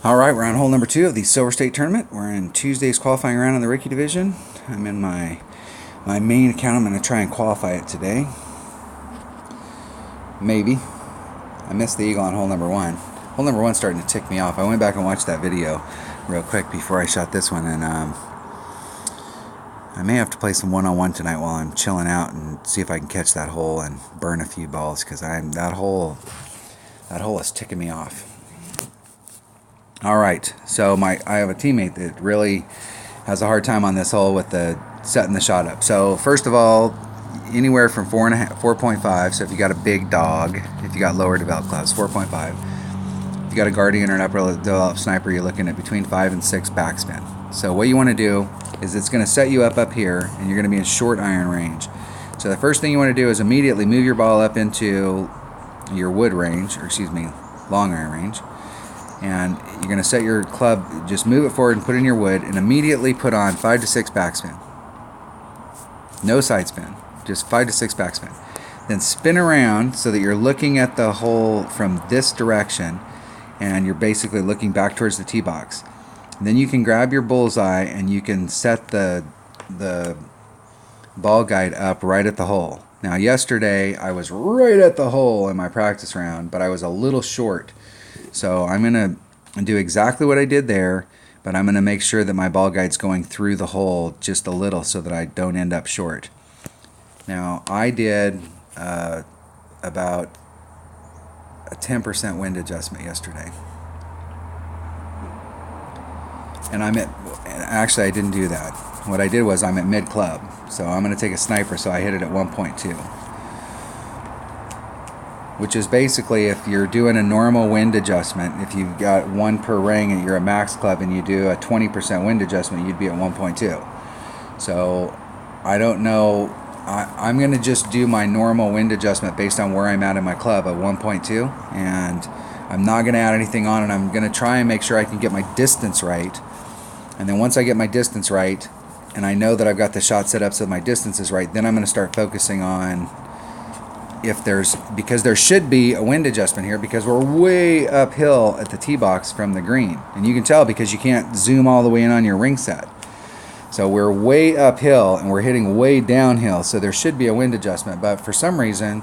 All right, we're on hole number 2 of the Silver State Tournament. We're in Tuesday's qualifying round in the Ricky division. I'm in my main account. I'm going to try and qualify it today. Maybe. I missed the eagle on hole number 1. Hole number 1's starting to tick me off. I went back and watched that video real quick before I shot this one, and I may have to play some one-on-one tonight while I'm chilling out and see if I can catch that hole and burn a few balls, because that hole is ticking me off. All right, so I have a teammate that really has a hard time on this hole with setting the shot up. So first of all, anywhere from 4.5. So if you got a big dog, if you got lower developed clubs, 4.5. If you got a guardian or an upper developed sniper, you're looking at between 5 and 6 backspin. So what you want to do is it's going to set you up here, and you're going to be in short iron range. So the first thing you want to do is immediately move your ball up into your wood range, or excuse me, long iron range. And you're going to set your club, just move it forward and put it in your wood, and immediately put on 5 to 6 backspin. No side spin, just 5 to 6 backspin. Then spin around so that you're looking at the hole from this direction, and you're basically looking back towards the tee box. And then you can grab your bullseye and you can set the ball guide up right at the hole. Now yesterday I was right at the hole in my practice round, but I was a little short. So I'm going to do exactly what I did there, but I'm going to make sure that my ball guide's going through the hole just a little so that I don't end up short. Now, I did about a 10% wind adjustment yesterday. And actually I didn't do that. What I did was I'm at mid-club. So I'm going to take a sniper, so I hit it at 1.2. Which is basically, if you're doing a normal wind adjustment, if you've got 1 per ring and you're a max club and you do a 20% wind adjustment, you'd be at 1.2. So I don't know, I'm going to just do my normal wind adjustment based on where I'm at in my club at 1.2, and I'm not going to add anything on, and I'm going to try and make sure I can get my distance right. And then once I get my distance right, and I know that I've got the shot set up so that my distance is right, then I'm going to start focusing on because there should be a wind adjustment here, because we're way uphill at the tee box from the green. And you can tell because you can't zoom all the way in on your ring set. So we're way uphill and we're hitting way downhill, so there should be a wind adjustment. But for some reason,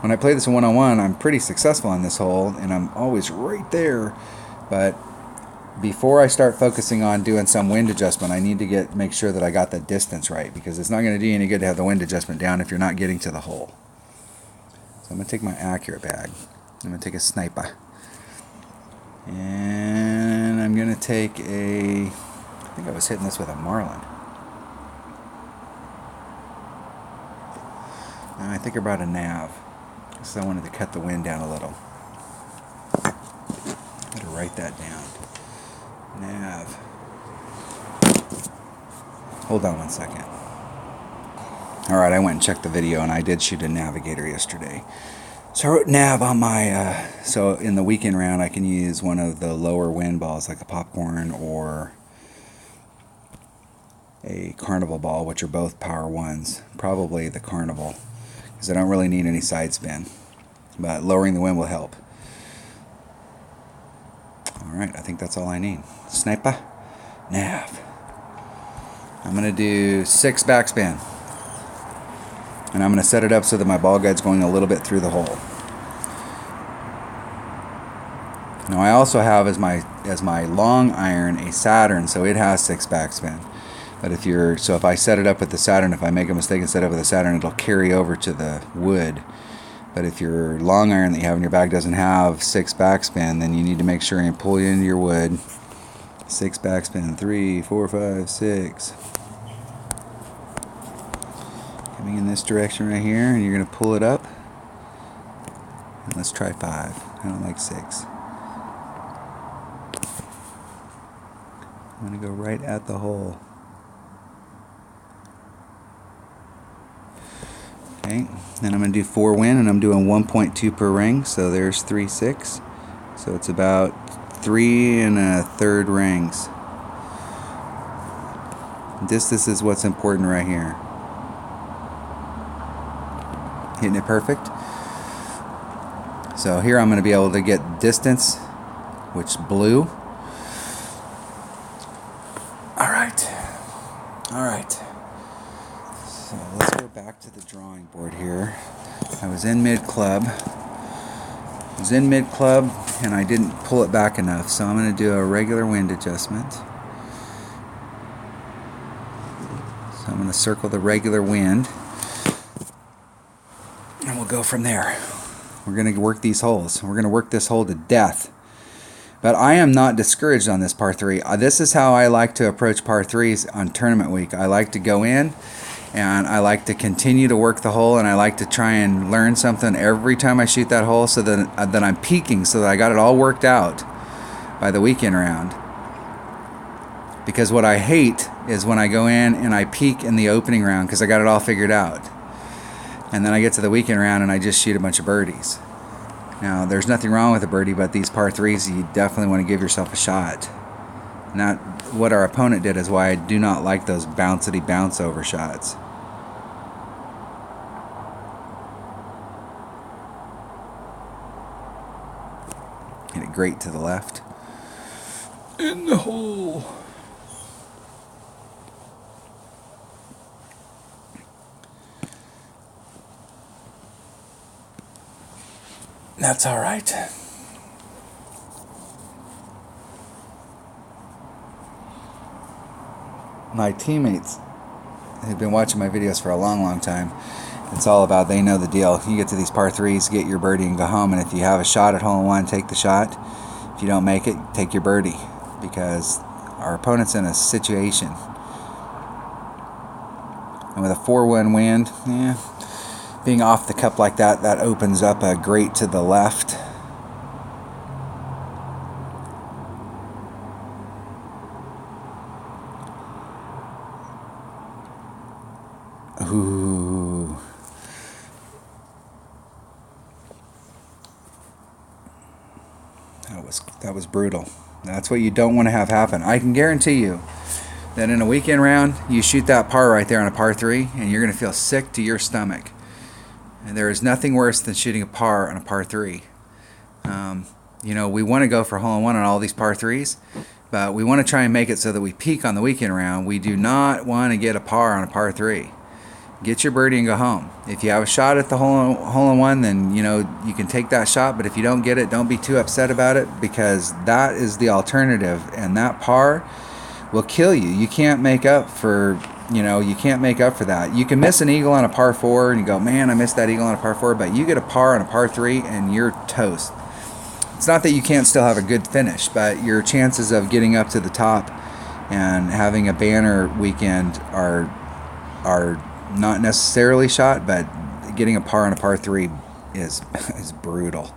when I play this in one-on-one, I'm pretty successful on this hole, and I'm always right there. But before I start focusing on doing some wind adjustment, I need to make sure that I got the distance right, because it's not going to do you any good to have the wind adjustment down if you're not getting to the hole. So I'm going to take my accurate bag. I'm going to take a sniper. And I'm going to take I think I was hitting this with a Marlin. And I think I brought a nav, so I wanted to cut the wind down a little. I'm going to write that down. Nav. Hold on one second. Alright, I went and checked the video, and I did shoot a navigator yesterday. So I wrote nav on my, so in the weekend round I can use one of the lower wind balls, like a popcorn or a carnival ball, which are both power 1s. Probably the carnival, because I don't really need any side spin. But lowering the wind will help. Alright, I think that's all I need. Sniper, nav. I'm going to do 6 backspin. And I'm going to set it up so that my ball guide's going a little bit through the hole. Now I also have as my long iron a Saturn, so it has 6 backspin. But if I set it up with the Saturn, if I make a mistake and set it up with the Saturn, it'll carry over to the wood. But if your long iron that you have in your bag doesn't have 6 backspin, then you need to make sure and pull it into your wood. 6 backspin, 3, 4, 5, 6. Coming in this direction right here, and you're going to pull it up. And let's try 5. I don't like 6. I'm going to go right at the hole. Okay, then I'm going to do 4 wind, and I'm doing 1.2 per ring, so there's 3, 6. So it's about 3 1/3 rings. Distance is what's important right here. Hitting it perfect. So here I'm going to be able to get distance, which blue, back to the drawing board here. I was in mid-club. And I didn't pull it back enough, so I'm going to do a regular wind adjustment. So I'm going to circle the regular wind, and we'll go from there. We're going to work these holes. We're going to work this hole to death. But I am not discouraged on this par 3. This is how I like to approach par 3s on tournament week. I like to go in, and I like to continue to work the hole, and I like to try and learn something every time I shoot that hole, so that I'm peaking, so that I got it all worked out by the weekend round. Because what I hate is when I go in and I peak in the opening round because I got it all figured out, and then I get to the weekend round and I just shoot a bunch of birdies. Now, there's nothing wrong with a birdie, but these par 3s, you definitely want to give yourself a shot. Not what our opponent did is why I do not like those bouncy bounce over shots. Hit it great to the left. In the hole. That's all right. My teammates who've been watching my videos for a long time, it's all about, they know the deal. You get to these par 3s, get your birdie and go home, and if you have a shot at hole-in-one, take the shot. If you don't make it, take your birdie, because our opponent's in a situation. And with a 4-1 wind, being off the cup like that, that opens up a grate to the left. Ooh. That was brutal. That's what you don't want to have happen. I can guarantee you that in a weekend round, you shoot that par right there on a par 3, and you're going to feel sick to your stomach. And there is nothing worse than shooting a par on a par 3. We want to go for hole-in-one on all these par 3s, but we want to try and make it so that we peak on the weekend round. We do not want to get a par on a par 3. Get your birdie and go home. If you have a shot at the hole-in-one, then you can take that shot, but if you don't get it, don't be too upset about it, because that is the alternative, and that par will kill you. You can't make up for that. You can miss an eagle on a par 4 and you go, man, I missed that eagle on a par 4, but you get a par on a par 3 and you're toast. It's not that you can't still have a good finish, but your chances of getting up to the top and having a banner weekend are not necessarily shot, but getting a par on a par 3 is brutal.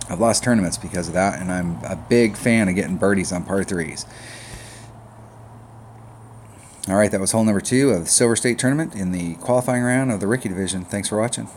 I've lost tournaments because of that, and I'm a big fan of getting birdies on par 3s. All right, that was hole number 2 of the Silver State Tournament in the qualifying round of the Rookie Division. Thanks for watching.